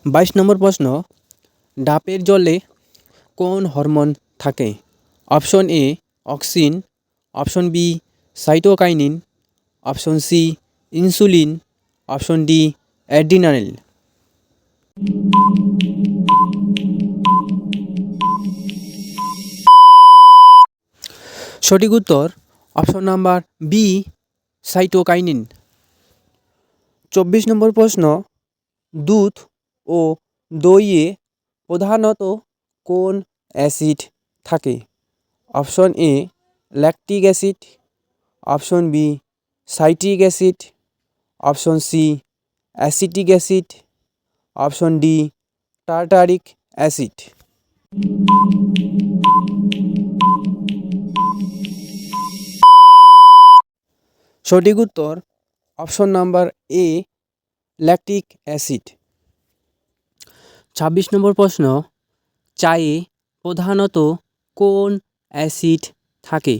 22 নম্বর প্রশ্ন, ডাবের জলে কোন হরমোন থাকে? Option A auxin, option B cytokinin, option C insulin, option D adrenaline. সঠিক উত্তর অপশন নাম্বার বি সাইটোকাইনিন। 24 নম্বর প্রশ্ন, দুধ ও দইয়ে প্রধানত কোন অ্যাসিড থাকে? Option A lactic acid, option B citric acid, option C acetic acid, option D tartaric acid. সঠিক উত্তর option number A lactic acid. 26 নম্বর প্রশ্ন, চায়ে প্রধানত কোন অ্যাসিড থাকে?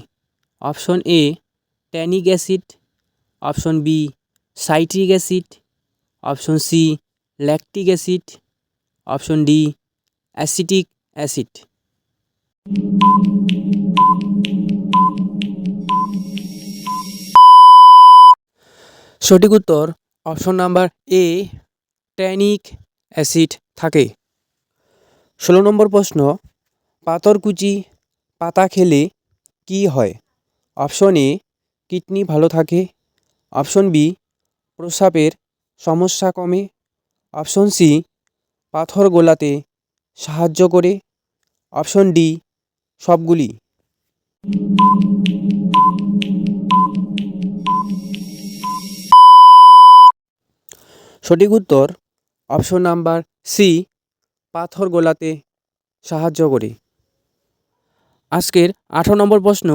Option A tannic acid, option B citric acid, option C lactic acid, option D acetic acid. সঠিক উত্তর option number A tannic acid থাকে। 16 নম্বর প্রশ্ন, পাথরকুচি পাতা খেলে কি হয়? অপশন এ কিডনি ভালো থাকে, অপশন বি প্রস্রাবের সমস্যা কমে, অপশন সি পাথর গলাতে সাহায্য করে, অপশন ডি সবগুলি। সঠিক উত্তর অপশন নাম্বার সি পাথর গলাতে সাহায্য করে। আজকের 18 নম্বর প্রশ্ন,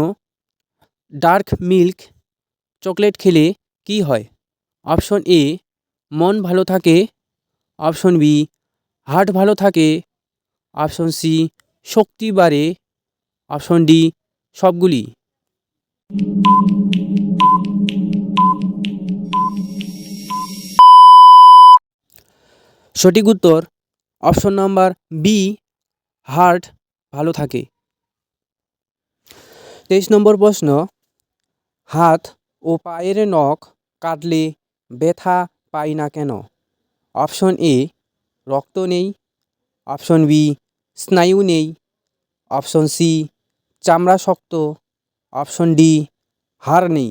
ডার্ক মিল্ক চকলেট খেলে কি হয়? অপশন এ মন ভালো থাকে, অপশন বি হার্ট ভালো থাকে, অপশন সি শক্তি বাড়ে, অপশন ডি সবগুলি। সঠিক উত্তর অপশন নাম্বার বি হার্ট ভালো থাকে। 23 নম্বর প্রশ্ন, হাত ও পায়ের নখ কাটলে ব্যথা পাই না কেন? অপশন এ রক্ত নেই, অপশন বি স্নায়ু নেই, অপশন সি চামড়া শক্ত, অপশন ডি হাড় নেই।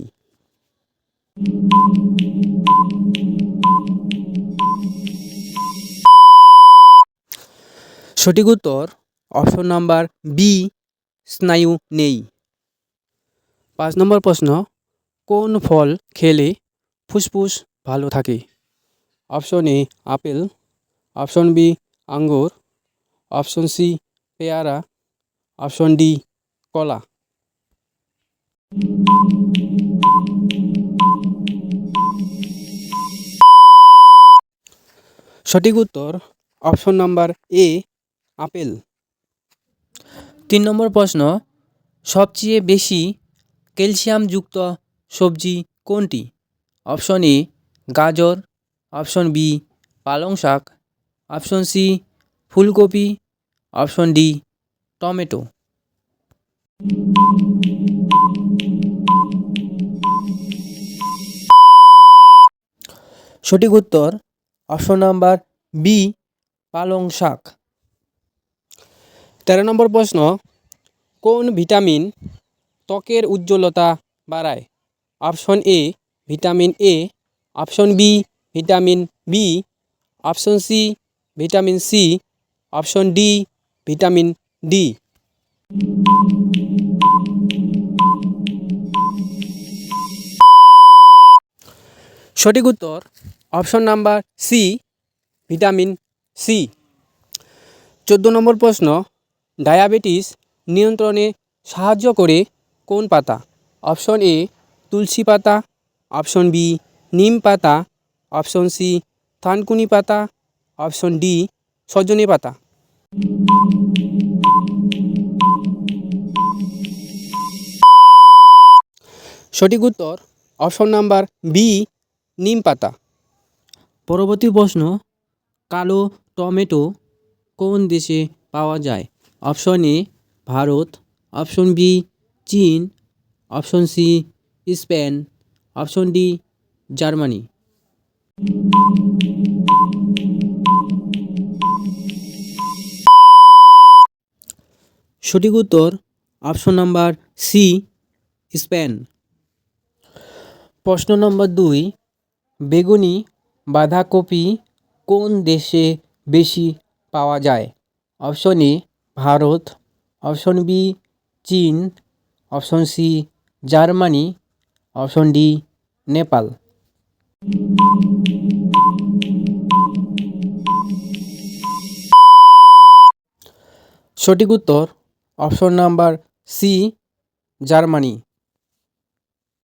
সঠিক উত্তর অপশন নাম্বার বি স্নায়ু নেই। 5 নম্বর প্রশ্ন, কোন ফল খেলে ফুসফুস ভালো থাকে? Option A apple, option B আঙ্গুর, অপশন সি পেয়ারা, অপশন ডি কলা। সঠিক উত্তর অপশন নাম্বার এ আপেল। 3 নম্বর প্রশ্ন, সবচেয়ে বেশি ক্যালসিয়ামযুক্ত সবজি কোনটি? অপশন এ গাজর, অপশন বি পালং শাক, অপশন সি ফুলকপি, অপশন ডি টমেটো। সঠিক উত্তর অপশন নাম্বার বি পালং শাক। 13 নম্বর প্রশ্ন, কোন ভিটামিন ত্বকের উজ্জ্বলতা বাড়ায়? Option A vitamin A, option B vitamin B, option C vitamin C, option D vitamin D. সঠিক উত্তর option number C vitamin C. 14 নম্বর প্রশ্ন, ডায়াবেটিস নিয়ন্ত্রণে সাহায্য করে কোন পাতা? অপশন এ তুলসী পাতা, অপশন বি নিম পাতা, অপশন সি থানকুনি পাতা, অপশন ডি সজনে পাতা। সঠিক উত্তর অপশন নাম্বার বি নিম পাতা। পরবর্তী প্রশ্ন, কালো টমেটো কোন দেশে পাওয়া যায়? Option A Bharat, option B চীন, option C Spain, option D Germany. সঠিক উত্তর অপশন নাম্বার সি স্পেন। প্রশ্ন নম্বর 2, বেগুনি বাঁধাকপি কোন দেশে বেশি পাওয়া যায়? Option A Bharat, option B চীন, option C Germany, option D Nepal. সঠিক উত্তর অপশন নাম্বার সি জার্মানি।